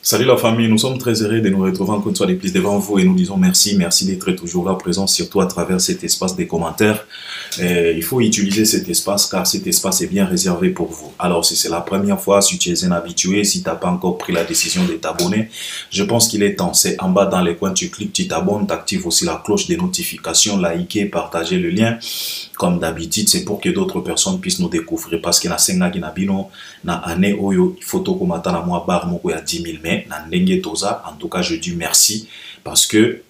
Salut la famille, nous sommes très heureux de nous retrouver encore une fois de plus devant vous et nous disons merci, merci d'être toujours là présent, surtout à travers cet espace des commentaires. Il faut utiliser cet espace car cet espace est bien réservé pour vous. Alors si c'est la première fois, si tu es un habitué, si tu n'as pas encore pris la décision de t'abonner, je pense qu'il est temps. C'est en bas dans les coins, tu cliques, tu t'abonnes, tu actives aussi la cloche des notifications, liker, partager le lien. Comme d'habitude, c'est pour que d'autres personnes puissent nous découvrir parce que na senga qui na bino na année oyo photo comme atana moi bar moko ya 10 000 mais na ndenge toza. En tout cas, je dis merci parce que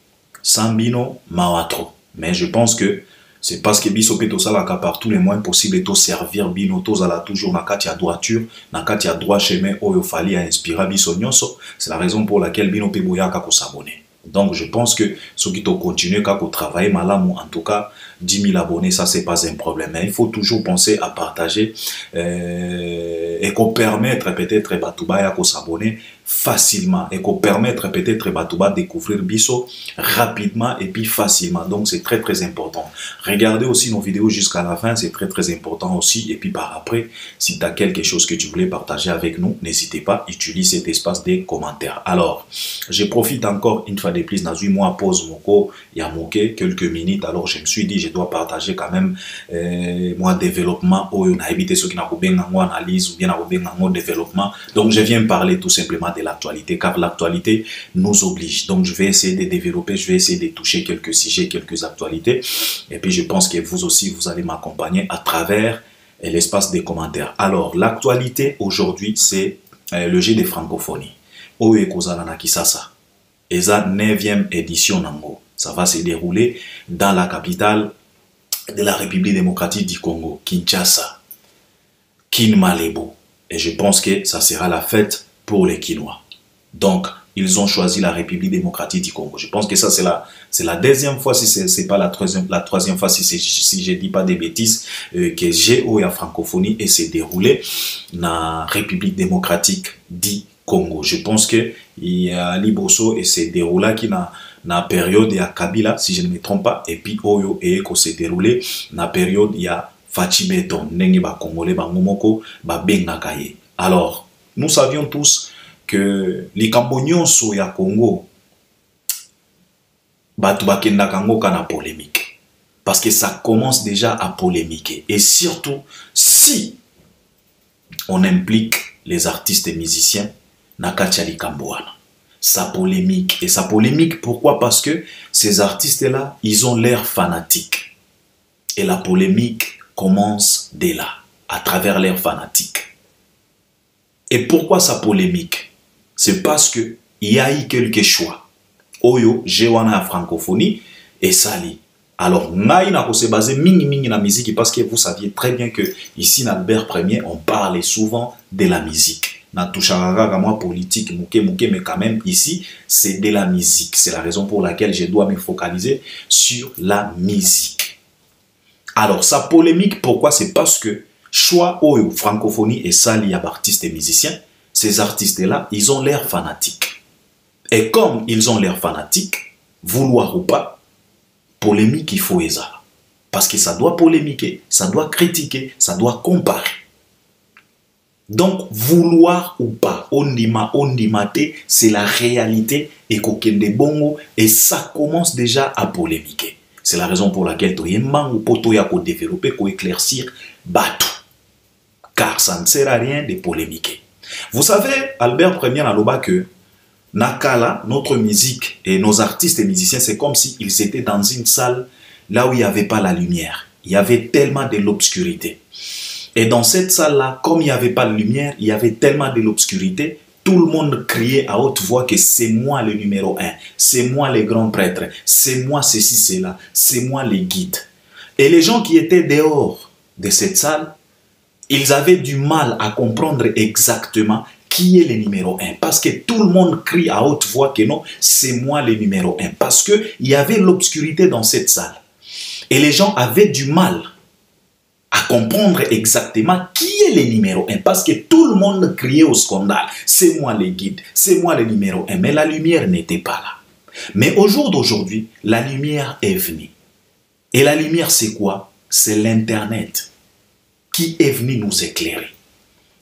sans bino mawatro. Mais je pense que c'est parce que biso pe tosala ka par tous les moyens possibles to servir bino tozala toujours na kati ya droiture, na kati ya droit chemin oyo fali a inspirer biso nyonso. C'est la raison pour laquelle bino pe boyaka ko s'abonner. Donc, je pense que ceux qui ont continué à travailler, en tout cas, 10 000 abonnés, ça, c'est pas un problème. Mais il faut toujours penser à partager et qu'on permette peut-être Batouba à s'abonner facilement et qu'on permette peut-être Batouba de découvrir Bisso rapidement et puis facilement. Donc, c'est très, très important. Regardez aussi nos vidéos jusqu'à la fin, c'est très, très important aussi. Et puis, par après, si tu as quelque chose que tu voulais partager avec nous, n'hésitez pas, utilise cet espace des commentaires. Alors, je profite encore une fois de plus, dans une mois pause moko, il y a moqué quelques minutes, alors je me suis dit, je dois partager quand même moi développement, ou on a évité ceux qui n'ont pas analyse ou bien n'ont développement. Donc, je viens parler tout simplement de l'actualité, car l'actualité nous oblige. Donc, je vais essayer de développer, je vais essayer de toucher quelques sujets, quelques actualités. Et puis, je pense que vous aussi, vous allez m'accompagner à travers l'espace des commentaires. Alors, l'actualité aujourd'hui, c'est le jeu de francophonie. Oye Kozana na Kisasa. Et ça, 9e édition Nango. Ça va se dérouler dans la capitale de la République démocratique du Congo, Kinshasa, Kinmalebo. Et je pense que ça sera la fête pour les Kinois. Donc, ils ont choisi la République démocratique du Congo. Je pense que ça, c'est la deuxième fois, si c'est pas la troisième fois, si je dis pas des bêtises, que GO et la francophonie et s'est déroulé dans la République démocratique du Congo. Je pense que il y a Liboso et c'est déroulé qui na période il y a Kabila si je ne me trompe pas et puis Oyo et Eko s'est déroulé na période il y a Fachibeton nenge ba Congolais ba Momoko ba Bengakaye. Alors nous savions tous que les Cambonions so ya Congo batu bakenda kango kana polémique parce que ça commence déjà à polémiquer et surtout si on implique les artistes et musiciens Nakachali Kamboana. Ça polémique. Et ça polémique, pourquoi? Parce que ces artistes-là, ils ont l'air fanatiques. Et la polémique commence dès là, à travers l'air fanatique. Et pourquoi ça polémique? C'est parce qu'il y a eu quelques choix. Oyo, Jewana francophonie et Sali. Alors, naïna se basé mingi la musique parce que vous saviez très bien que ici, dans Albert Premier, on parlait souvent de la musique. Moi politique, mais quand même ici, c'est de la musique. C'est la raison pour laquelle je dois me focaliser sur la musique. Alors, sa polémique, pourquoi? C'est parce que choix Oyo, francophonie et sali à artistes et musiciens, ces artistes-là, ils ont l'air fanatiques. Et comme ils ont l'air fanatiques, vouloir ou pas, polémique, il faut ça. Parce que ça doit polémiquer, ça doit critiquer, ça doit comparer. Donc, vouloir ou pas, ondimate, c'est la réalité et kokende bongo et ça commence déjà à polémiquer. C'est la raison pour laquelle toyemang ou poto ya ko développer, ko éclaircir batou. Car ça ne sert à rien de polémiquer. Vous savez, Albert Premier Naloba que Nakala, notre musique et nos artistes et musiciens, c'est comme s'ils étaient dans une salle là où il n'y avait pas la lumière. Il y avait tellement de l'obscurité. Et dans cette salle-là, comme il n'y avait pas de lumière, il y avait tellement de l'obscurité, tout le monde criait à haute voix que c'est moi le numéro 1, c'est moi le grand prêtre, c'est moi ceci, cela, c'est moi les guides. Et les gens qui étaient dehors de cette salle, ils avaient du mal à comprendre exactement qui est le numéro 1. Parce que tout le monde crie à haute voix que non, c'est moi le numéro 1. Parce qu'il y avait l'obscurité dans cette salle. Et les gens avaient du mal à comprendre exactement qui est le numéro 1. Parce que tout le monde criait au scandale. C'est moi le guide, c'est moi le numéro 1. Mais la lumière n'était pas là. Mais au jour d'aujourd'hui, la lumière est venue. Et la lumière, c'est quoi? C'est l'Internet qui est venu nous éclairer.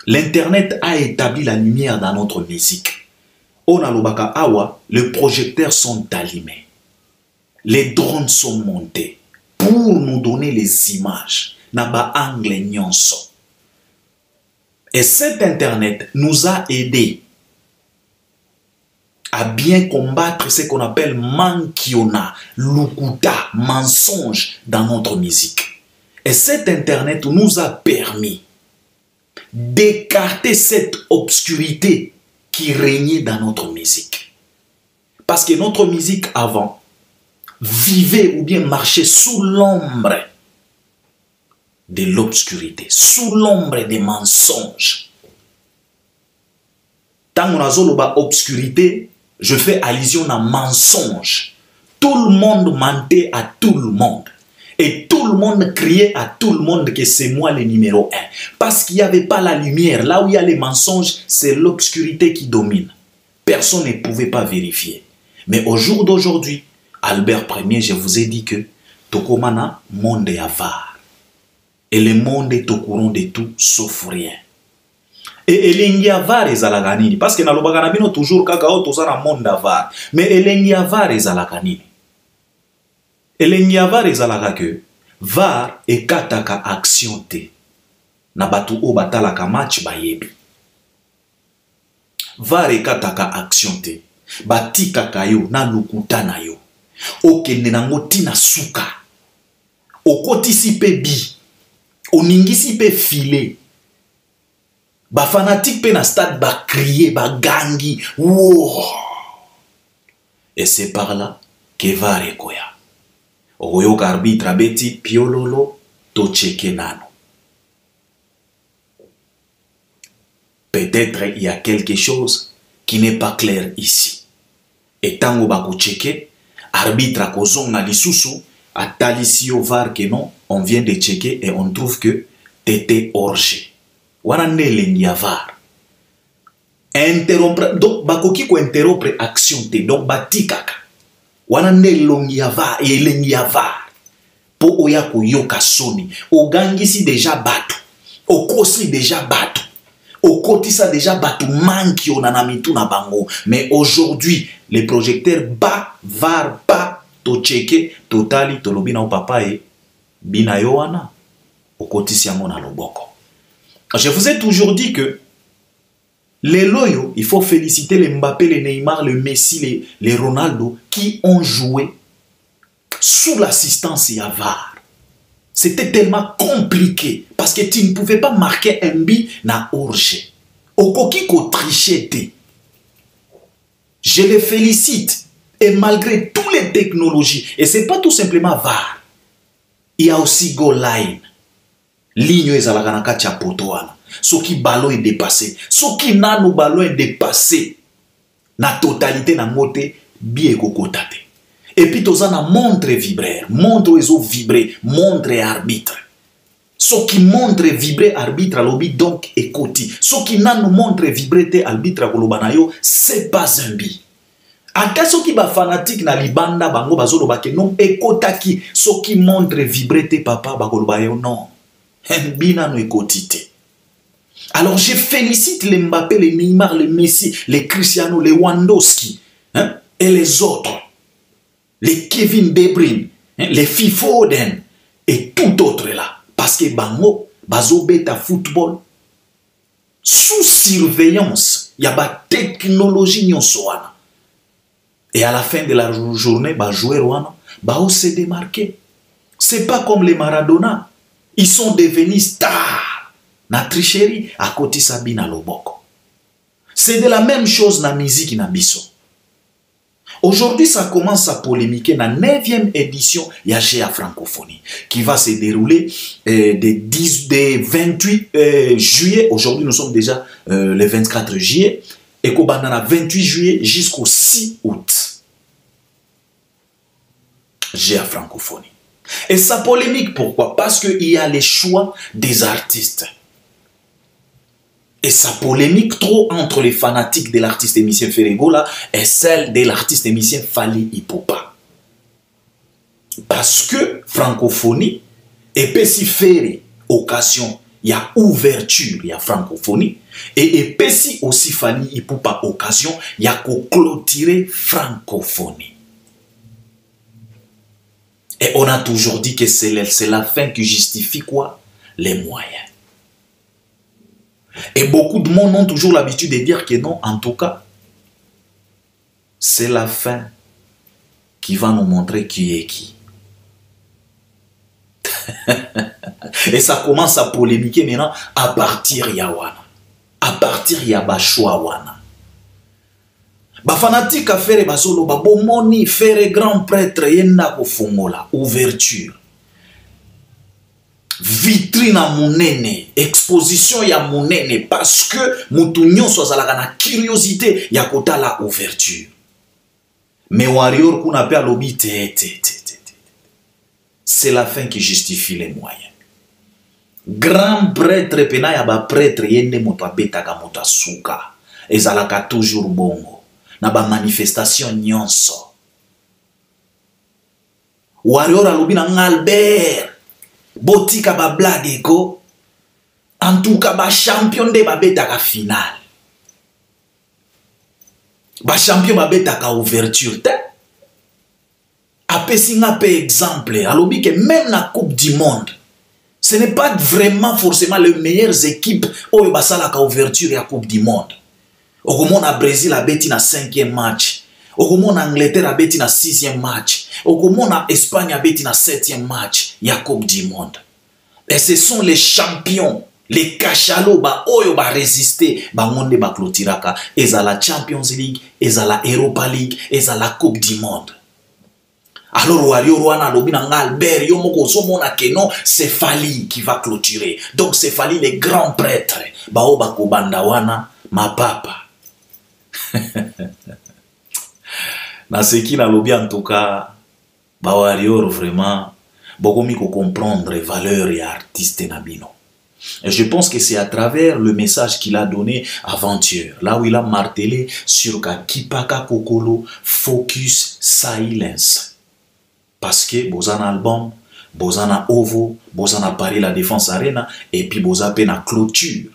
L'Internet a établi la lumière dans notre musique. Onalobaka awa, les projecteurs sont allumés. Les drones sont montés pour nous donner les images. Naba angle nyonso. Et cet internet nous a aidés à bien combattre ce qu'on appelle mankiona, lukuta, mensonge dans notre musique. Et cet internet nous a permis d'écarter cette obscurité qui régnait dans notre musique. Parce que notre musique avant vivait ou bien marchait sous l'ombre de l'obscurité, sous l'ombre des mensonges. Tant qu'on a zoloba obscurité, je fais allusion à mensonge. Tout le monde mentait à tout le monde. Et tout le monde criait à tout le monde que c'est moi le numéro 1. Parce qu'il n'y avait pas la lumière. Là où il y a les mensonges, c'est l'obscurité qui domine. Personne ne pouvait pas vérifier. Mais au jour d'aujourd'hui, Albert Ier, je vous ai dit que Tokomana, monde est avare. Et le monde est au courant de tout, sauf rien. Et elengi avare ezalaka nini? Parce que nalobaka na bino toujours kaka o toza na monde avare. Mais elengi avare ezalaka nini? Elengi avare ezalaka que var ekataka action te. Na batu o batalaka match bayebi. Var ekataka action te. Batikaka yo na lukuta na yo. Okende nango tina suka. Okotisi pe bi. Oningisi pe file. Ba fanatique pe na stade ba crier, ba gangi. Wow. Et c'est par là que va rekoya. Oyo arbitre abeti piololo to cheke nano. Peut-être il y a quelque chose qui n'est pas clair ici. Et tango ba ko cheke, arbitre a kozonga lisusu, atalisi yo var que non, on vient de checker et on trouve que t'étais orgé. Wana nelengi var. Interrompre, donc bakoki ko interrompre action te, donc batikaka. Wana nelongi var, elengi var. Po oya ko yoka soni, ogangisi déjà batu, okosi déjà batu. Okotisa déjà batu manki onanamitu na bango. Mais aujourd'hui, les projecteurs ba var ba to cheke totali tolobi na o papa e bina yo wana okotisi yango na loboko. Je vous ai toujours dit que les loyaux, il faut féliciter les Mbappé, les Neymar, le Messi, les Ronaldo qui ont joué sous l'assistance VAR. C'était tellement compliqué parce que tu ne pouvais pas marquer un but na orge. Okoki ko trichete. Je les félicite. Et malgré toutes les technologies, et ce n'est pas tout simplement VAR, il y a aussi goal line. Ligne ezalakanaka chapotoana. Ce qui ballon est dépassé. Ce qui nano ballon est dépassé. Na totalité na moté bien kokotate. Et puis toza na montre vibraire. Montre ezo vibrer. Montre arbitre. Ce qui montre vibrer arbitre alobi donc ekoti. Ce qui nano montre vibrer te arbitre kolobanayo, c'est pas un bi. Ata ce qui ba fanatique na libanda bango bazolo ba ke non ekotaki. Ce qui montre vibrer te papa bakolobayo non. Bina no ekotite. Alors je félicite les Mbappé, les Neymar, les Messi, les Cristiano, les Wandowski, hein, et les autres, les Kevin De Bruyne, hein, les Fifoden et tout autre là. Parce que bango, bazo beta football, sous surveillance, il y a ba technologie nyonsoana. Et à la fin de la journée, ba jouer wana, ba o se démarquer. C'est pas comme les Maradona. Ils sont devenus stars. Na tricherie à côté Sabina Loboko. C'est de la même chose na musique na biso. Aujourd'hui, ça commence à polémiquer na 9e édition Yagea Francophonie qui va se dérouler des 28 juillet. Aujourd'hui, nous sommes déjà le 24 juillet. Et qu'on va 28 juillet jusqu'au 6 août. Yagea Francophonie. Et ça polémique, pourquoi? Parce qu'il y a les choix des artistes. Et ça polémique trop entre les fanatiques de l'artiste émissien Ferregola et celle de l'artiste émissien Fally Ipupa. Parce que francophonie et si faire occasion il y a ouverture, il y a francophonie. Et pesi aussi fali, il peut pas occasion, il y a qu'au clôturer francophonie. Et on a toujours dit que c'est la fin qui justifie quoi? Les moyens. Et beaucoup de monde ont toujours l'habitude de dire que non, en tout cas, c'est la fin qui va nous montrer qui est qui. Et ça commence à polémiquer maintenant à partir de Yawana. À partir de Yabashua Wana. Ba fanatique à faire basolo ba bomoni faire grand prêtre yenda ko fongola ouverture. Vitrine à monene, exposition ya monene parce que mutu nyonso azalaka na curiosité ya kota la ouverture. Mais warrior kuna pe alobi te. C'est la fin qui justifie les moyens. Grand prêtre pena ya ba prêtre yende moto abetaka moto asuka. Ezalaka toujours bongo. Na ba manifestation nyonso. Warrior alobi na Albert. Botika ba blague ko. En tout cas ba champion de ba betaka finale. Ba champion ba betaka ouverture te. Apesi nga pe exemple. Alobi que même na Coupe du Monde. Ce n'est pas vraiment forcément les meilleures équipes où il y a ouverture et la Coupe du Monde. Au moment où Brésil a bêti na 5e match. Au moment où Angleterre a bêti na 6e match. Au moment où Espagne a bêti na 7e match. Il y a Coupe du Monde. Et ce sont les champions, les cachalots, qui ont résisté. Ils ont clôturaka. Ils ont la Champions League, ils ont la Europa League, ils ont la Coupe du Monde. Alors, Warrior Wana Lobina Albert, Yomoko Somona Keno, c'est Fali qui va clôturer. Donc, c'est Fali les grands prêtres. Baoba Kobandawana, ma papa. Dans ce qui n'a lobby en tout cas, Warrior vraiment, beaucoup mieux comprendre les valeurs et artistes Nabino. Et je pense que c'est à travers le message qu'il a donné avant-hier, là où il a martelé sur Kipaka Kokolo, focus silence. Parce que bozana album, bozana ovo, bozana Paris la Défense Arena, et puis bozapé na clôture.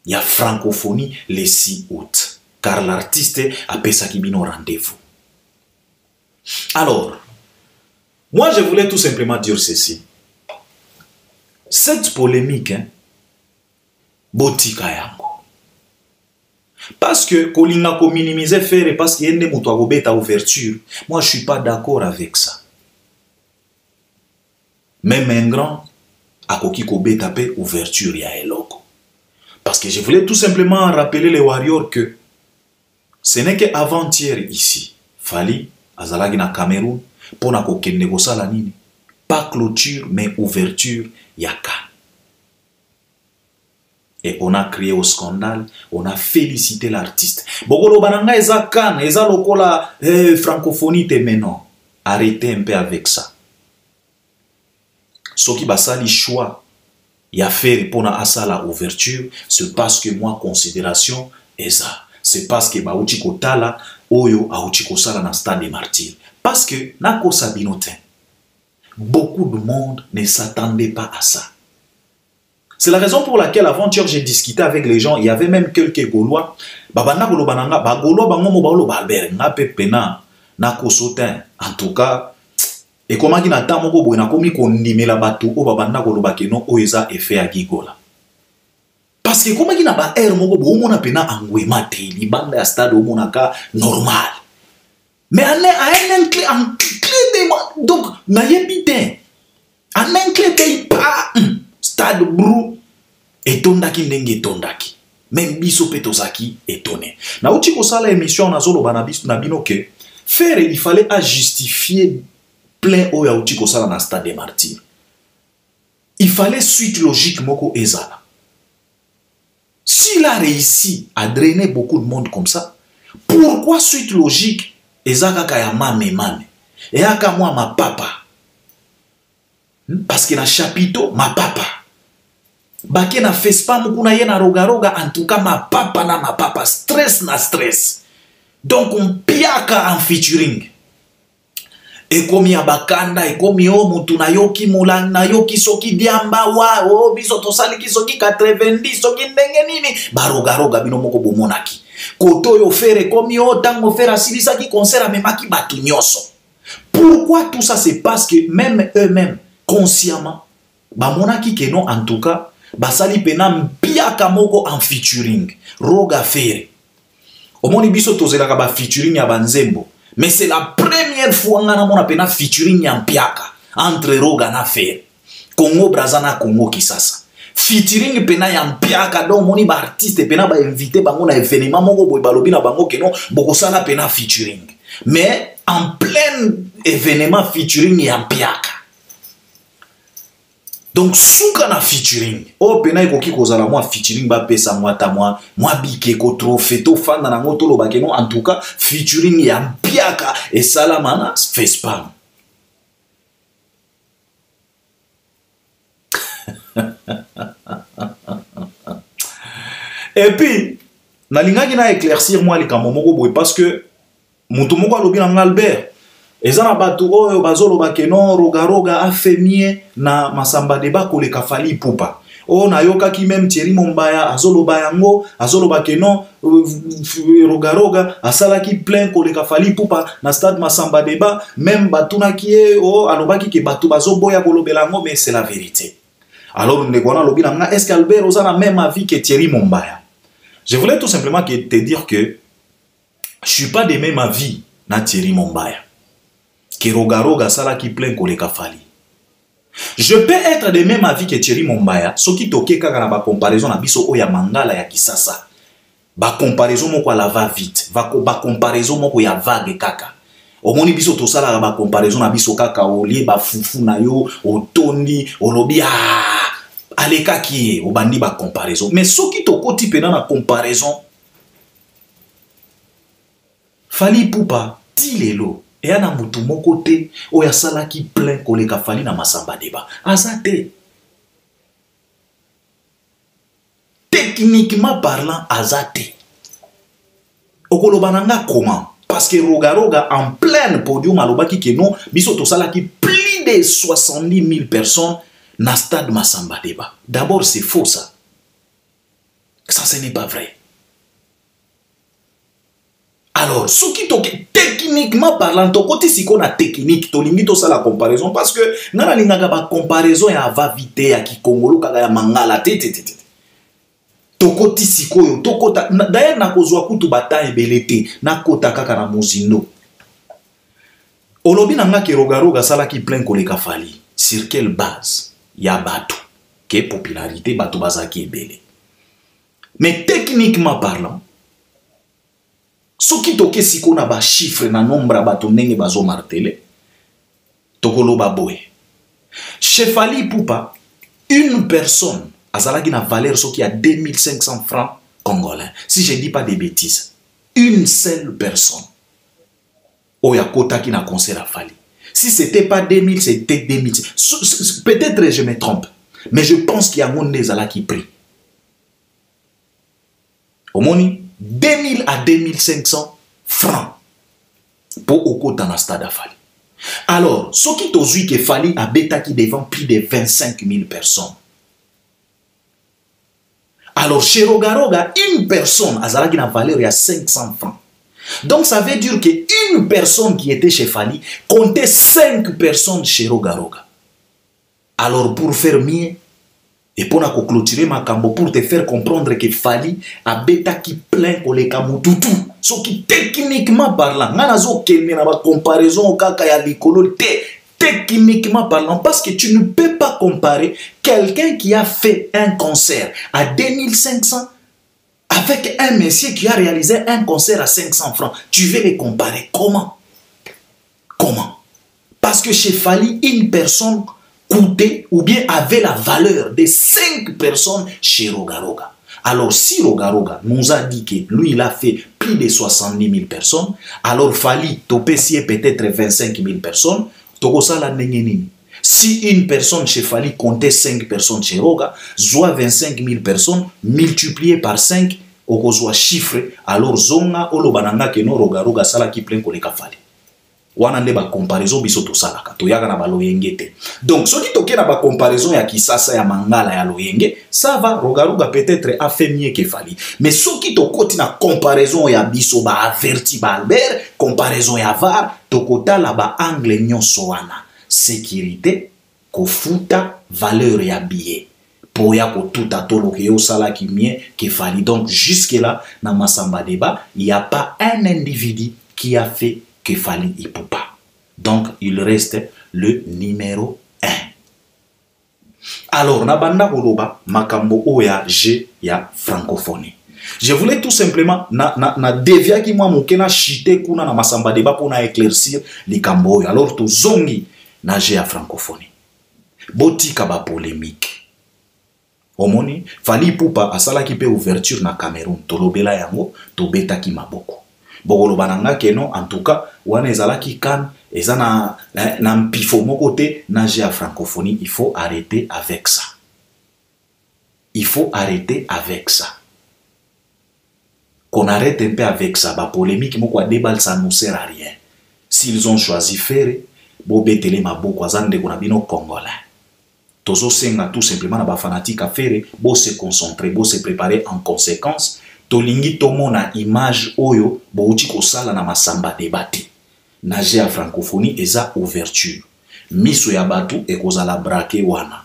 Il y a francophonie le 6 août. Car l'artiste a Pesakibino rendez-vous. Alors, moi je voulais tout simplement dire ceci. Cette polémique, botika yango. Parce que Kolinga ko minimiser faire parce qu'il y a une moutouagobeta ouverture. Moi, je ne suis pas d'accord avec ça. Même un grand, a koki ko beta pe ouverture ya eloko. Parce que je voulais tout simplement rappeler les warriors que ce n'est qu'avant-hier ici, Fali, Azalagi na Cameroun, pour na kokende kosala nini. Pas clôture, mais ouverture ya kan. Et on a crié au scandale, on a félicité l'artiste. Bogolo bananga eza kan, eza lokola francophonie te maintenant. Arrêtez un peu avec ça. Ce qui basali choix, y a fait pour na asala ouverture, c'est parce que moi considération eza. C'est parce que baouchi kotala, oyo aouchi kosala na stade des martyrs. Parce que na kosabinotin, beaucoup de monde ne s'attendait pas à ça. C'est la raison pour laquelle avant-hier j'ai discuté avec les gens. Il y avait même quelques Gaulois. Babana Golo bananga, ba Gaulois bango mobalo balber nga pepena na kosotin. En tout cas, et comment qui n'attend moko boy na komi kondimela batu o babana Golo bakeno o eza effet à gigola. Parce que comment qui n'a pas air moko bo mona pena angwema te li banda ya stade o mona ka normal. Mais en clé de donc na yebite. En clé de pas stade brou etondaki ndenge etondaki. Même biso petozaki étonné. Na uti ko sala émission na zolo banabisu na bino ke faire il fallait à justifier plein o ya uti ko sala na stade des martyrs. Il fallait suite logique moko ezala. S'il a réussi à drainer beaucoup de monde comme ça, pourquoi suite logique ezaka kayama memane et aka moi ma papa? Parce que na chapiteau ma papa. Bake na fespa mukuna ye na roga en tout cas ma papa stress na stress. Donc on piaka en featuring. ekomi abakanda ekomi o mutu na yoki mulani na yoki soki diamba wa o biso tosali ki soki 90 soki ndenge nini baroga bino moko bomonaki koto yo fere komi o tango fere asilisa ki concert amemaki batu nyonso. Pourquoi tout ça se passe que même eux-mêmes consciemment bamonaki que non en tout cas basali pena mpiaka moko en featuring roga fere omoni biso tozelaka ba featuring ya banzembo. Mais c'est la première fois nga namona pena featuring ya mpiaka entre roga na fere Congo Brazana Congo Kisasa featuring pena ya mpiaka donc moni ba artiste pena ba invité bango na événement moko boy balobi na bango ke non bokosala pena featuring mais en plein événement featuring ya mpiaka. Donc souka na featuring o pena ikoki kozala moi featuring ba pesa mwata moi bikeko trophée to fanda na ngoto lo bakeno en tout cas featuring ya mpiaka et salamana fait spam. Et puis nalingaki na éclaircir moi likambo moko boy parce que mutu moko alobi na Albert ezana batu oyo bazolo bakeno roga afemie na masamba deba koleka Fally Ipupa o na yoka ki même Thierry Mombaya azolo bayango azolo bakeno roga asala ki plein koleka Fally Ipupa na stade masamba deba même batuna ki o alobaki ke batu bazoboya kolobelango mais c'est la vérité. Alors ndekona lobi na est-ce qu'Albert ozana même avis que Thierry Mombaya? Je voulais tout simplement te dire que je suis pas de même avis na Thierry Mombaya. Que roga sala qui plein koleka Fally. Je peux être de même avis que Thierry Mombaya, ce qui toke kaka na ba comparaison na biso oya mangala ya kisasa. Ba comparaison moko la va vite, ba comparaison moko ya vague kaka. Omoni biso to sala ba comparaison na biso kaka olie ba fufu na yo, otondi, olobi aleka ki obandi ba comparaison. Mais ce qui tokoti pena na comparaison Fally Ipupa tilelo et yana mutu moko te oya sala ki plein koleka Fally na masamba deba azate. Techniquement parlant azate. Okolobananga comment? Parce que roga en plein podium alobaki ke non biso to sala ki plus de 70 000 personnes na stade masamba deba. D'abord c'est faux ça. Ça ce n'est pas vrai. Alors, ce qui techniquement parlant, to côté si qu'on a technique, to limite ça la comparaison parce que nana linga ba comparaison ya va vite ya kikongolo kaka ya mangala tete. To côté si ko to kota d'ailleurs na kozwa kutu bata ebelete na kota kaka na mozindo. Olobi nanga ke roga sala ki plein koleka Fally. Sur quelle base? Ya batu. Ke popularité batu bazaki ebele. Mais techniquement parlant, ce qui toke si qu'on a ba chiffre na nombre bato ndenge bazo martele tokolo baboye. Chez Fally Ipupa, une personne azalaki na valeur ce qui a 2500 francs congolais. Si je dis pas des bêtises, une seule personne oya kota ki na concert à Fally. Si c'était pas 2000, c'était 2000. Peut-être je me trompe, mais je pense qu'il y a un monde qui prie. Au moni 2000 à 2500 francs pour au côté dans le stade à Fally. Alors, ce qui t'a vu que Fally a bêta qui devant plus de 25 000 personnes. Alors, chez Roga, une personne a une valeur de 500 francs. Donc, ça veut dire qu'une personne qui était chez Fally comptait 5 personnes chez Roga. Alors, pour faire mieux, et pour clôturer ma cambo, pour te faire comprendre que Fally a bêta qui plein pour les kamututu. Ce qui techniquement parlant, nanazo kelme na ba comparaison au kaka ya likolo techniquement parlant, parce que tu ne peux pas comparer quelqu'un qui a fait un concert à 2500 avec un monsieur qui a réalisé un concert à 500 francs. Tu veux les comparer comment? Comment? Parce que chez Fally, une personne coûtait ou bien avait la valeur de 5 personnes chez Roga. Alors si Roga nous a dit que lui il a fait plus de 70 000 personnes, alors Fally topesier peut-être 25 000 personnes, tokosala nengenini. Si une personne chez Fally comptait 5 personnes chez Roga, soit 25 000 personnes multipliées par 5, okozwa chiffre, alors zonga olobananga que no Roga sala ki plein koleka Fally. wana nde ba comparaison biso to salaka to yaka na ba loyenge te. Donc soki toke na ba comparaison ya kisasa ya mangala ya loyenge, ça va. Rogaruga peut-être a fait mieux que Fally, mais soki to koti na comparaison ya biso ba averti ba Albert, comparaison ya VAR, to kota la ba angle nyonso wana, sécurité, kofuta, valeur ya billet. Pour ya ko tout à tolo ke yo sala ki mien que Fally. Donc jusque là na Masamba débat, il y a pas un individu qui a fait que Fally Ipupa. Donc il reste le numéro 1. Alors na banda koloba makambo oya G ya francophonie. Je voulais tout simplement na devia ki moi mokena chite kuna na Masamba débat pour na éclaircir les kambo. Alors to zongi na G ya francophonie. Botika ba polémique. Omoni, Fally Ipupa asala ki pe ouverture na Cameroun, tolobela yango, tobeta ki maboko. Bokolo bananga keno, en tout cas, wana ezala ki kan, eza na mpifo moko te, na G ya francophonie, il faut arrêter avec ça. Il faut arrêter avec ça. Qu'on arrête un peu avec ça, ba polémique moko a débat, ça ne sert à rien. S'ils ont choisi faire, bo betele maboko, azande konabino congolais. Tozo senga tout simplement na ba fanatique à faire, bo se concentrer, bo se préparer en conséquence. Tolingi tomo na image oyo, bo uti ko sala na Masamba débati. Na G ya francophonie eza ouverture. Miso ya batu e kozala braqué wana.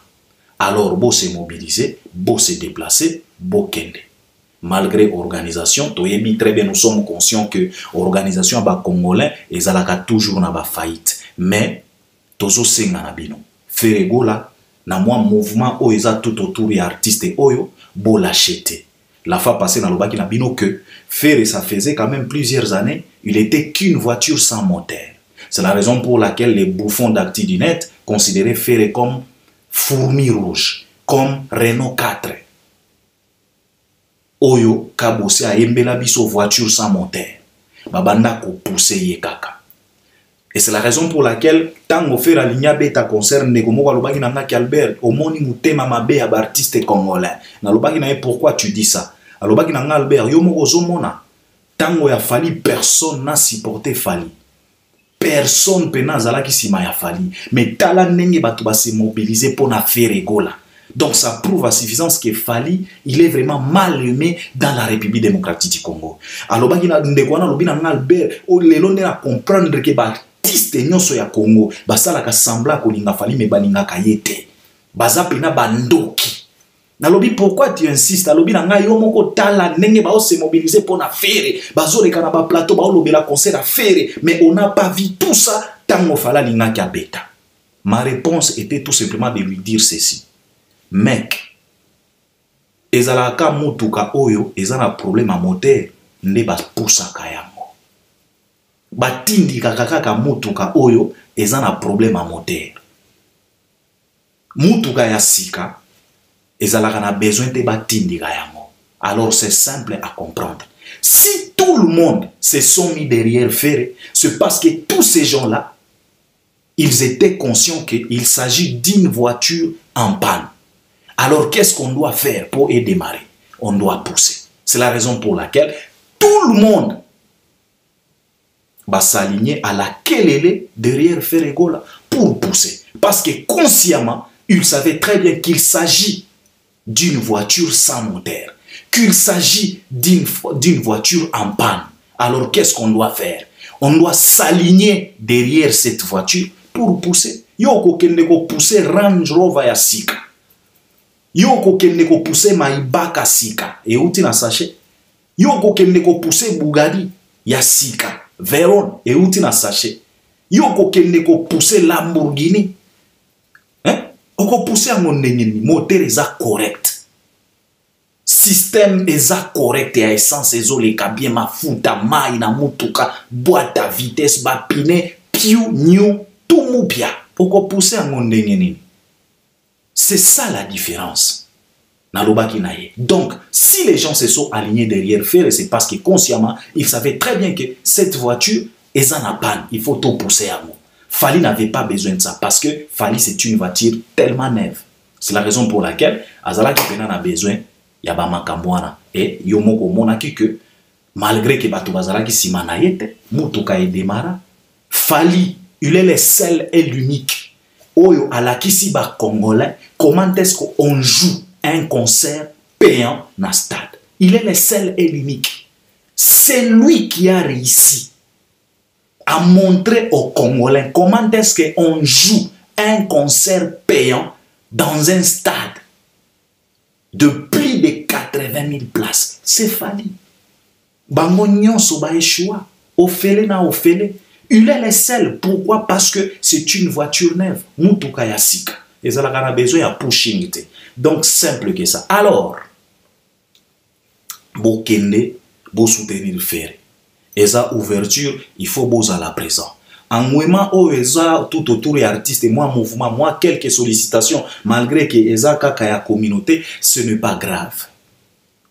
Alors bo se mobiliser, bo se déplacer, bo kende. Malgré organisation, toyebi très bien, nous sommes conscients que organisation ba congolais ezalaka toujours na ba faillite. Mais tozo senga na bino. Feregola na moi mouvement oyo tout autour des artistes oyo bo l'acheter. La fois passée dans le baki na bino que Ferré ça faisait quand même plusieurs années, il était qu'une voiture sans moteur. C'est la raison pour laquelle les bouffons d'Actidinet considéraient Ferré comme fourmi rouge, comme Renault 4. Oyo kabose a yembela biso voiture sans moteur. Babanda ko pousser ye kaka. Et c'est la raison pour laquelle, tant que faire la beta concerne comme Lobaki Nanga Albert, au moni mutema mabe à artiste congolais. Na Lobaki na pourquoi tu dis ça? A Lobaki Nanga Albert, yo moko zomona. Tant que Fally, personne n'a supporté Fally. Personne pena zala ki sima ya Fally. Mais tala nenge batu ba se mobiliser pour na faire rigola. Donc ça prouve à suffisance que Fally, il est vraiment mal aimé dans la République démocratique du Congo. A Lobaki na ndekwana lobi Nanga Albert, o lelo ne a comprendre que ba artiste nyonso ya Congo basala ka sembla ko linga Fally me baninga kayete baza pena bandoki nalobi pourquoi tu insistes alobi na ngai yo moko tala ndenge ba se mobiliser pour na faire bazoleka na ba plateau ba lobela concert à faire mais on n'a pas vu tout ça tango fala linga ka beta. Ma réponse était tout simplement de lui dire ceci: mec, ezalaka mutuka oyo ezana problème à moteur nde ba poussa kayamo batindi kakaka mutuka oyo ezana problème à moteur. Mutuka ya sika ezalaka na besoin de batindi kayamo. Alors c'est simple à comprendre. Si tout le monde se sont mis derrière Ferré, c'est parce que tous ces gens-là, ils étaient conscients qu'il s'agit d'une voiture en panne. Alors qu'est-ce qu'on doit faire pour y démarrer? On doit pousser. C'est la raison pour laquelle tout le monde va s'aligner à laquelle elle est derrière Ferregola pour pousser. Parce que consciemment, il savait très bien qu'il s'agit d'une voiture sans moteur, qu'il s'agit d'une voiture en panne. Alors qu'est-ce qu'on doit faire? On doit s'aligner derrière cette voiture pour pousser. Yoko kendeko pousser Range Rover ya sika. Yoko kendeko pousser Maybach sika. Et outi na sachet. Yoko kendeko pousser Bugatti ya sika. Veyron et outi na sachet. Yoko kendeko pousser Lamborghini. Hein? Oko pousser à mon ennemi. Moteur est correct. Système est correct. Et à essence ezo le kabien ma futa mai na mutuka boîte à vitesse ba pine piu new tout moupia. Oko pousser à mon ennemi. C'est ça la différence. Donc, si les gens se sont alignés derrière Ferré, c'est parce que consciemment, ils savaient très bien que cette voiture est en panne. Il faut tout pousser à moi. Fally n'avait pas besoin de ça parce que Fally, c'est une voiture tellement neuve. C'est la raison pour laquelle Azala Kipena a besoin Yaba Makambouana et Yomoko Monaki que malgré que Batu Bazala qui s'y manayete, Mutuka et Demara, Fali, il est le seul et l'unique. Oyo alakisi ba Congolais, comment est-ce qu'on joue un concert payant dans le stade? Il est le seul et l'unique. C'est lui qui a réussi à montrer aux Congolais comment est-ce qu'on joue un concert payant dans un stade de plus de 80 000 places. C'est Fali. Bango nyonso ba échoua. Ofele na ofele. Il est le seul. Pourquoi? Parce que c'est une voiture neuve. Mutuka ya sika. Et ça a besoin de pushing. Donc, simple que ça. Alors, bo kende, bo soutenir le ferry. Et ça, ouverture, il faut beau à la présent. En moment où tout autour des artistes, moi, mouvement, moi, quelques sollicitations, malgré que Eza Kaka communauté, ce n'est pas grave.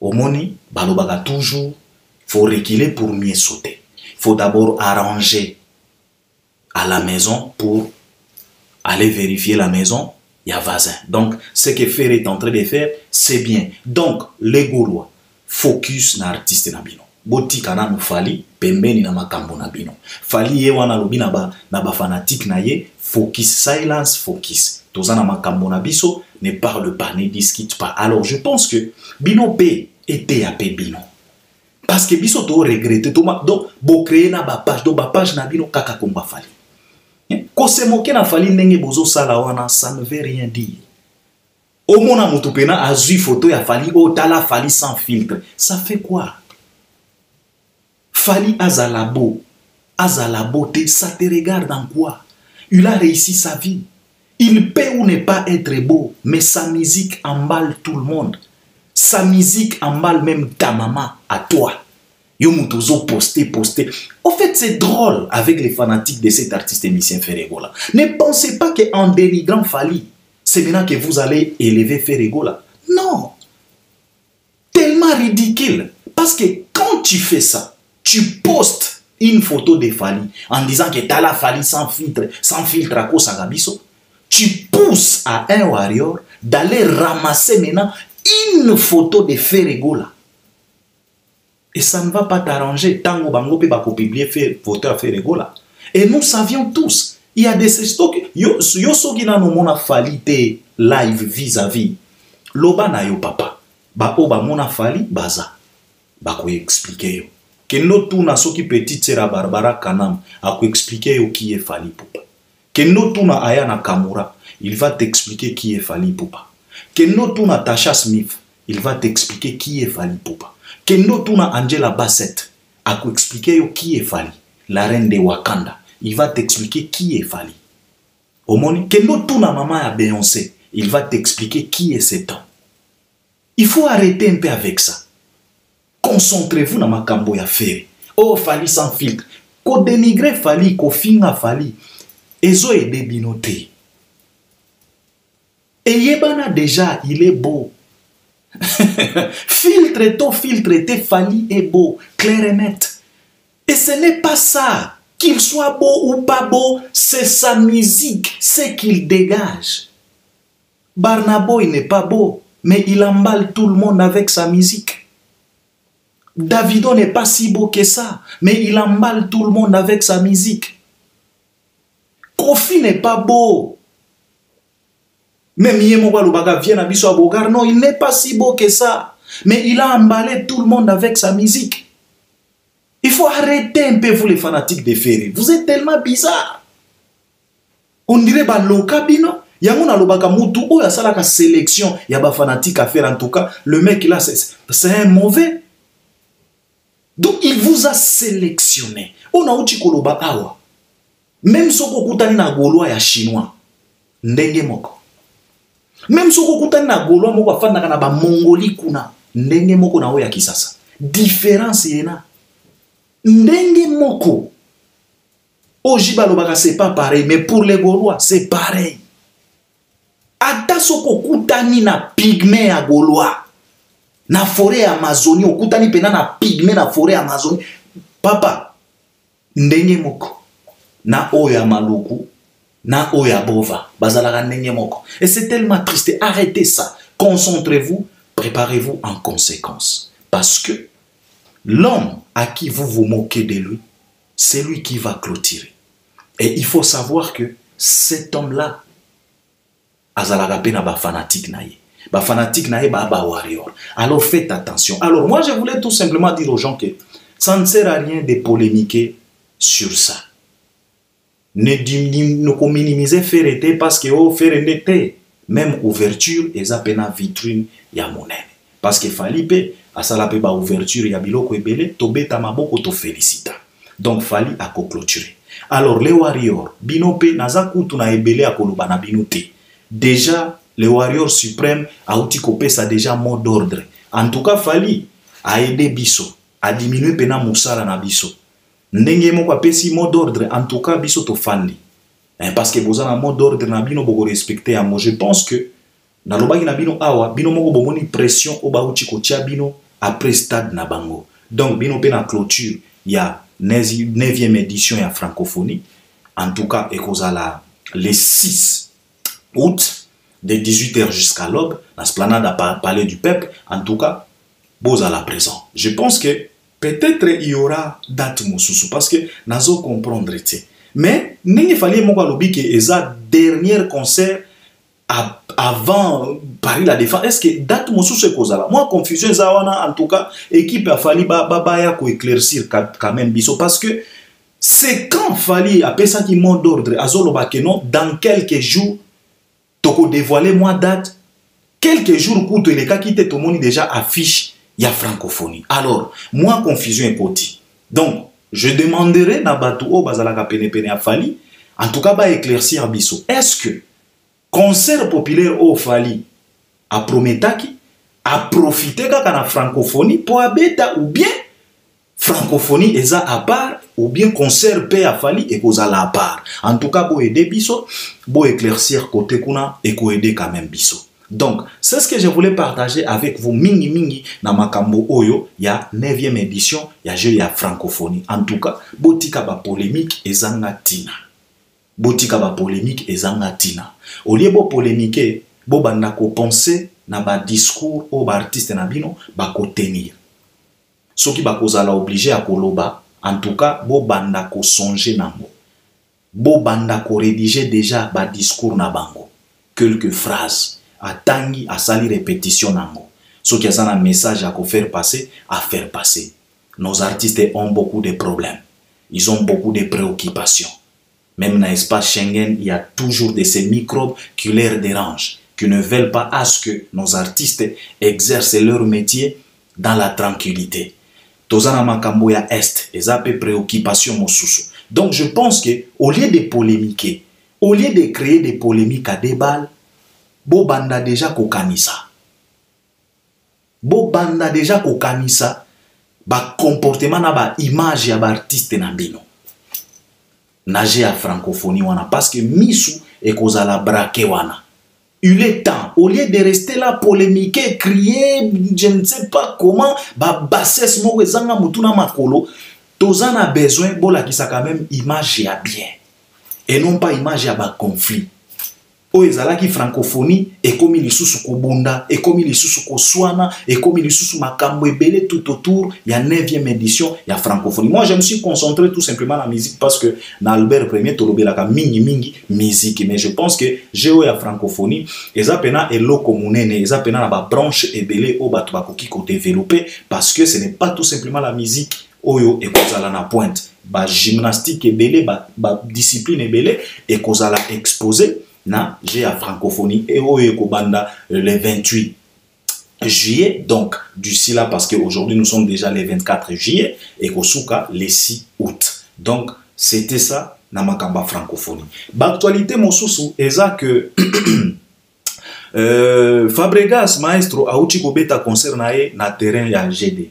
Au moni, balobaga toujours, faut reculer pour mieux sauter. Il faut d'abord arranger à la maison pour aller vérifier la maison, il y a voisin. Donc, ce que Ferry est en train de faire, c'est bien. Donc, les Gaulois, focus na artiste na bino. Boti kana no Fali, pembeni na makambo na bino. Fali ye wana lobi na ba fanatique na ye, focus, silence, focus. Tozana makambo na biso, ne parle pas, ne discute pas. Alors, je pense que bino pe était à pe bino. Parce que biso to regretter, donc, bo créer na ba page na bino kaka komba Fali. Ko se moke na Fali ndenge bozo sala wana, ça ne veut rien dire. Au mona mutupena azui photo ya Fali, o tala Fali sans filtre. Ça fait quoi? Fali azalabo, azalaboté, ça te regarde en quoi? Il a réussi sa vie. Il peut ou ne pas être beau, mais sa musique emballe tout le monde. Sa musique emballe même ta maman à toi. Yo mutozo posté. En fait, c'est drôle avec les fanatiques de cet artiste émissien Ferregola. Ne pensez pas qu'en dénigrant Fali, c'est maintenant que vous allez élever Ferregola. Non. Tellement ridicule. Parce que quand tu fais ça, tu postes une photo de Fali en disant que t'as la Fali sans filtre à cause Sagabiso. Tu pousses à un warrior d'aller ramasser maintenant une photo de Ferregola. Et ça ne va pas t'arranger. Tango bango pe bako publier photo à Ferregola. Et nous savions tous, il y a des stocks. Yo sogina no mona Fali te live vis-à-vis. Loba na yo papa. Ba oba mona Fali baza. Bako expliquer yo. Que no tuna soki petite sera Barbara Kanam a expliquer yo qui est Fali Poupa. Que no tuna Ayana Kamura, il va t'expliquer qui est Fali Poupa. Que no tuna Tasha Smith, il va t'expliquer qui est Fali Poupa. Que no tuna Angela Bassett a expliquer yo qui est Fali, la reine de Wakanda, il va t'expliquer qui est Fali. Omoni, que no tuna maman à Beyoncé, il va t'expliquer qui est cet homme. Il faut arrêter un peu avec ça. Concentrez-vous dans ma cambo ya Ferry. Oh, Fali sans filtre. Ko dénigrer Fali, ko finga Fali. Ezo ede binote. Et Yebana déjà, il est beau. filtre, Fali est beau, clair et net. Et ce n'est pas ça. Qu'il soit beau ou pas beau, c'est sa musique, c'est qu'il dégage. Barnabo, il n'est pas beau, mais il emballe tout le monde avec sa musique. Davido n'est pas si beau que ça, mais il emballe tout le monde avec sa musique. Kofi n'est pas beau. Même Yemoba Lubaga vient à Bissau Bogar, non, il n'est pas si beau que ça, mais il a emballé tout le monde avec sa musique. Il faut arrêter un peu, vous les fanatiques de Ferry. Vous êtes tellement bizarres. On dirait bah Lokabino. Yamuna Lobaka Moutou, ou ya salaka sélection, y a ba fanatique à faire en tout cas. Le mec là, c'est un mauvais. Donc il vous a sélectionné. On a uchi koloba awa. Même soko kutani na Gaulois ya chinois. Ndenge moko. Même soko kutani na Gaulois moko afanda kana ba Mongolie kuna. Ndenge moko na oya kisasa. Différence yena. Ndenge moko. Ojiba lobaka c'est pas pareil, mais pour les Gaulois c'est pareil. Ata soko kutani na pygmée à Gaulois. Na forêt Amazonie, okutani pena na pygmée na forêt Amazonie. Papa, ndenge moko. Na oya maluku, na oya bova. Bazalaka ndenge moko. Et c'est tellement triste. Arrêtez ça. Concentrez-vous, préparez-vous en conséquence. Parce que l'homme à qui vous vous moquez de lui, c'est lui qui va clôturer. Et il faut savoir que cet homme-là, azalaka pe na ba fanatique na ye. Ba fanatique na ye ba warrior. Alors faites attention. Alors moi je voulais tout simplement dire aux gens que ça ne sert à rien de polémiquer sur ça. Ne minimiser faire été parce que oh faire été même ouverture et ça pena vitrine ya monene. Parce que fali pe asala pe ba ouverture ya biloko ebele to beta maboko to félicita. Donc fali a clôturer. Alors les warriors bino pe naza kutu na ebele a koloba na bino te. Déjà le warrior suprême a outi kopesa déjà mot d'ordre. En tout cas fali a aidé biso a diminuer pena musara na biso. Ndenge moko apesi mot d'ordre en tout cas biso to fandi. Parce que vous avez un mot d'ordre na bino bogo respecter à moi. Je pense que na lobaki na bino awa bino moko bomoni pression o ba uti ko tia bino après stade na bango. Donc bino pe na clôture il y a 9e édition ya francophonie. En tout cas ekozala le 6 août de 18h jusqu'à l'aube la esplanade à Palais du Peuple. En tout cas bozala présent. Je pense que peut-être il y aura date mosusu parce que nazo comprendre te. Mais il fallait que eza dernier concert avant Paris la Défense. Est-ce que date mosusu kozala? Moi confusion zawana en tout cas équipe a fallu ya ko éclaircir quand même biso parce que c'est quand fallait appeler ça qui mot d'ordre azoloba que non dans quelques jours toko dévoiler moi date quelques jours pour les cas qui étaient tout le monde déjà affiche il y a francophonie. Alors, moi, confusion est côté. Donc, je demanderai na batu o bazalaka pene pene a fali, en tout cas, ba éclaircir biso. Est-ce que concert populaire au fali a prometaki, a profité kaka na francophonie pour abeta ou bien francophonie eza à part ou bien concert pe a fali et kozala à part. En tout cas, bo aider biso, bo éclaircir côté kuna et ko aider quand même biso. Donc, c'est ce que je voulais partager avec vous. Mingi mingi na makambo oyo, il y a 9e édition, il y a jeu, il y a francophonie. En tout cas, botika ba polémique ezanga tina. Botika ba polémique ezanga tina. Au lieu bo polémique, bo banda ko penser na ba discours au ba artiste na bino ba ko tenir. Soki ba kozala obligé à koloba, en tout cas, bo banda ko songer nango. Bo banda ko rédiger déjà ba discours na bango. Quelques phrases. À tangi, à sali répétition nango. Ce qui est un message à faire passer, à faire passer. Nos artistes ont beaucoup de problèmes. Ils ont beaucoup de préoccupations. Même dans l'espace Schengen, il y a toujours de ces microbes qui leur dérangent, qui ne veulent pas à ce que nos artistes exercent leur métier dans la tranquillité. Tozana makambo ya est, et ça peut préoccupation mosusu. Donc je pense que au lieu de polémiquer, au lieu de créer des polémiques à des balles, bo banda déjà kokanisa. Bo banda déjà kokanisa ba comportement na ba image ya ba artiste na bino. Nage à francophonie wana parce que misu e kozala braqué wana. Il est temps, au lieu de rester là polémiquer, crier, je ne sais pas comment, ba bassesse mo ezanga mutuna makolo, tozana besoin bola ki sa quand même image ya bien et non pas image ya ba conflit. Ezalaki francophonie et comme il sous kobunda et comme il sous koswana et comme il sous makambo ebele tout autour il y a 9e édition il y a francophonie. Moi je me suis concentré tout simplement la musique parce que na Albert Premier tolobelaka mingi musique mais je pense que j'ai eu la francophonie eza pena eloko munene eza pena na ba branche ebele o bato bakoki ko développer parce que ce n'est pas tout simplement la musique oyo et kozala na pointe ba gymnastique ebele ba discipline ebele et kozala exposé na j'ai à francophonie et Kobanda le 28 juillet donc d'ici là parce qu'aujourd'hui nous sommes déjà le 24 juillet et Kosuka le 6 août donc c'était ça na makamba francophonie. Actualité mosusu eza que Fabregas maestro auti kobeta concert na terrain ya GD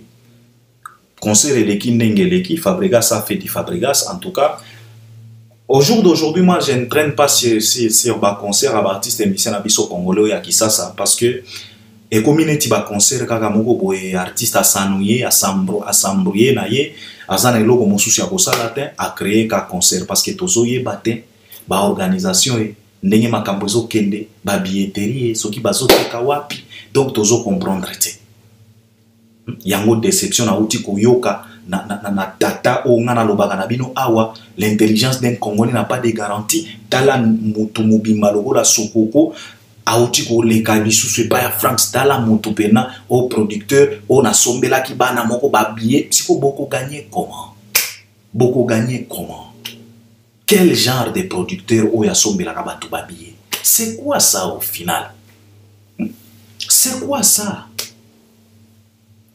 concert eleki ndenge eleki Fabregas a fait du Fabregas en tout cas. Au jour d'aujourd'hui, moi, je ne traîne pas sur un concert à artiste et musicien abisso congolais à Kisasa parce que et community ba concert kaka moko boye artiste asanoye asambrouye na ye azana eloko mosusu ya kosala te a créer ka concert parce que tozoye batin ba organisation e ndenge makambo zo kende ba billetterie soki bazoteka wapi donc tozo comprendre te yango déception na uti koyoka na data o ngana lobaka na bino awa, l'intelligence d'un Congolais n'a pas de garantie. Tala mutu mobimba lokola sokoko aouti ko leka lisusu pa ya France, tala mutu pena au producteur o na sombela ki bana moko ba billet, siko boko gagner comment? Boko gagner comment? Quel genre de producteur o ya sombela ka batu ba billet? C'est quoi ça au final? C'est quoi ça?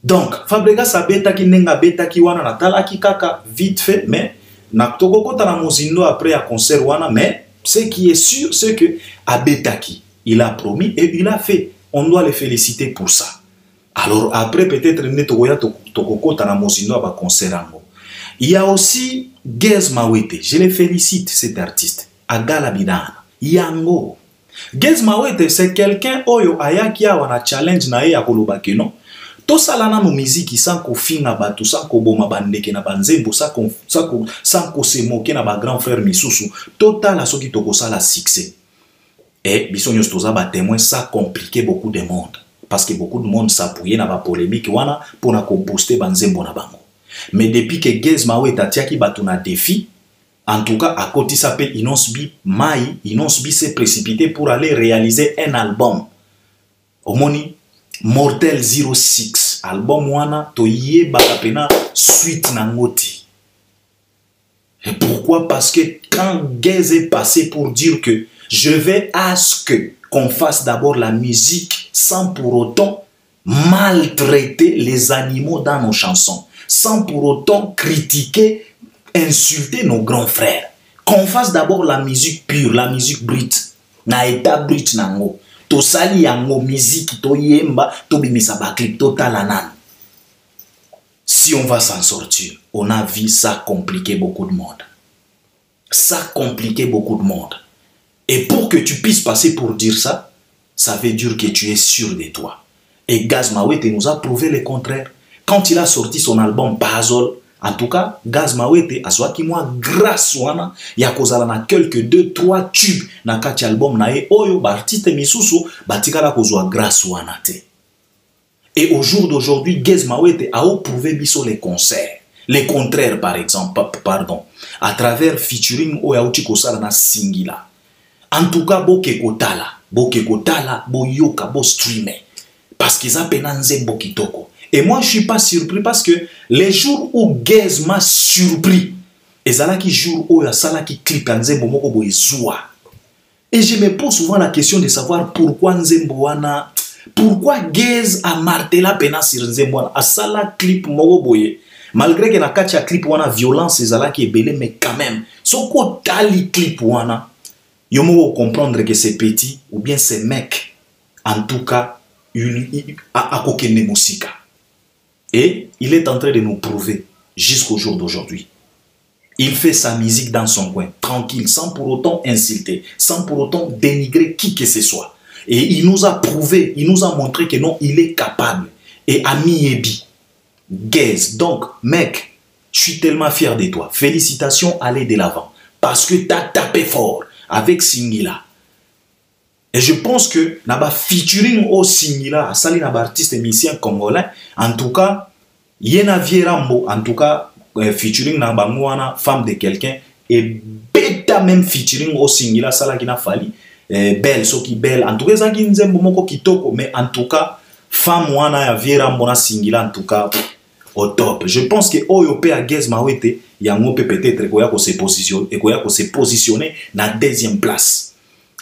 Donc, Fabregas a beta ki nenga beta ki wana na tala ki kaka vite fait, mais na tokoko ta na mozindo après à concert wana, mais ce qui est sûr, c'est que a beta ki, il a promis et il a fait. On doit le féliciter pour ça. Alors après, peut-être ne tokoko ta na mozindo à concert ango. Il y a aussi Gez Mawete, je le félicite cet artiste, Agala Bidana, Yango. Gez Mawete, c'est quelqu'un oyo ayaki wana challenge na ye ya koloba ke non. To salana mo musique sans ko finga batu, sans ko boma bandeke na banzembo, sans ko se moquer na ba grand frère misusu, total a soki toko sala succès. Et bisognos toza ba témoin, ça compliquait beaucoup de monde parce que beaucoup de monde s'appuyait na ba polémique wana pour na ko booster banzembo na bango. Mais depuis que Gez Mawete atiaki batu na défi, en tout cas, à côté s'appelle Inosbi Mai, Inosbi s'est précipité pour aller réaliser un album. Omoni Mortel 06, album wana toye bakapena suite nangoti. Et pourquoi? Parce que quand Gez est passé pour dire que je vais à ce que qu'on fasse d'abord la musique sans pour autant maltraiter les animaux dans nos chansons, sans pour autant critiquer, insulter nos grands frères. Qu'on fasse d'abord la musique pure, la musique brute, na état brut nango. To sali yango musique to yemba to bimisa ba clip total anan. Si on va s'en sortir, on a vu ça compliquer beaucoup de monde. Ça compliquer beaucoup de monde. Et pour que tu puisses passer pour dire ça, ça veut dire que tu es sûr de toi. Et Gaz Mawete nous a prouvé le contraire. Quand il a sorti son album Bazol, en tout cas, Gaz Mawete a soit qui moi grâce wana ya kozala na quelques 2-3 tubes na kati album na e oyo ba artiste misusu batikala kozwa grâce wana te. Et au jour d'aujourd'hui, Gez Mawete a prouvé biso les concerts, les contraires par exemple, pardon, à travers featuring oya uti kosala na singila. En tout cas, boke kotala, bo yoka, bo streamer parce qu'ils a penanze bokitoko. Et moi, je ne suis pas surpris parce que les jours où Gez m'a surpris, et ça qui jour où il y a ça qui clip en Zembo moko boizua. Et je me pose souvent la question de savoir pourquoi Nzemboana, pourquoi Gez a martelé la peine sur Nzemboana, a ça la clip moko boye. Malgré que na katia clip wana violence ezala qui est belé, mais quand même, son ko tali clip wana, yo moko comprendre que c'est petit ou bien c'est mec, en tout cas, il a kokene musika. Et il est en train de nous prouver jusqu'au jour d'aujourd'hui. Il fait sa musique dans son coin, tranquille, sans pour autant insulter, sans pour autant dénigrer qui que ce soit. Et il nous a prouvé, il nous a montré que non, il est capable. Et Ami Ebi, Gez, donc mec, je suis tellement fier de toi. Félicitations, allez de l'avant. Parce que tu as tapé fort avec Singila. Et je pense que naba featuring au Singila, sali naba artiste musicien congolais, en tout cas, Yena Vierambo, en tout cas, featuring naba mouana, femme de quelqu'un, et beta même featuring au Singila, sala qui n'a fallu, belle, so qui belle, en tout cas, ça qui nzembo moko kitoko, mais en tout cas, femme mouana ya Vierambo na Singila, en tout cas, au top. Je pense que Oyope a Gez Mawete, yango peut-être qu'on se positionner na deuxième place.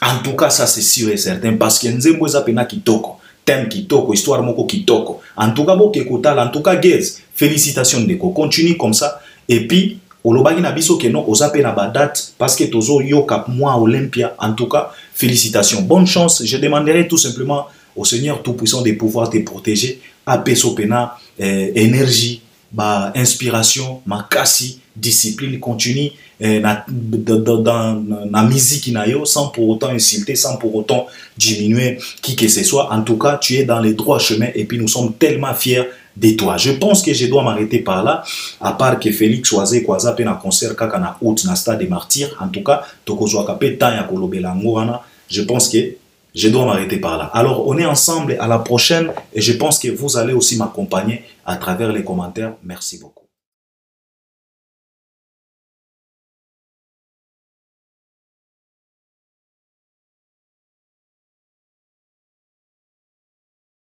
En tout cas, ça c'est sûr et certain parce que Nzembo Zapena Kitoko, thème Kitoko, histoire Moko Kitoko. En tout cas, Bokekotala, en tout cas, Gez, félicitations Ndeko, continue comme ça. Et puis, Olobagi Nabiso Keno, Ozapena Badat, parce que Tozo Yokap, moi, Olympia, en tout cas, félicitations. Bonne chance. Je demanderai tout simplement au Seigneur Tout-Puissant de pouvoir te protéger. Ape Sopena, énergie, inspiration, makasi, discipline continue. Dans la musique sans pour autant insulter, sans pour autant diminuer qui que ce soit. En tout cas, tu es dans les droits chemins et puis nous sommes tellement fiers de toi. Je pense que je dois m'arrêter par là, à part que Félix Oazé Kwaza pe na concert kaka na out na stade des martyrs. En tout cas, tokozwaka pe temps ya kolobela ngwana. Je pense que je dois m'arrêter par là. Alors, on est ensemble, à la prochaine et je pense que vous allez aussi m'accompagner à travers les commentaires. Merci beaucoup.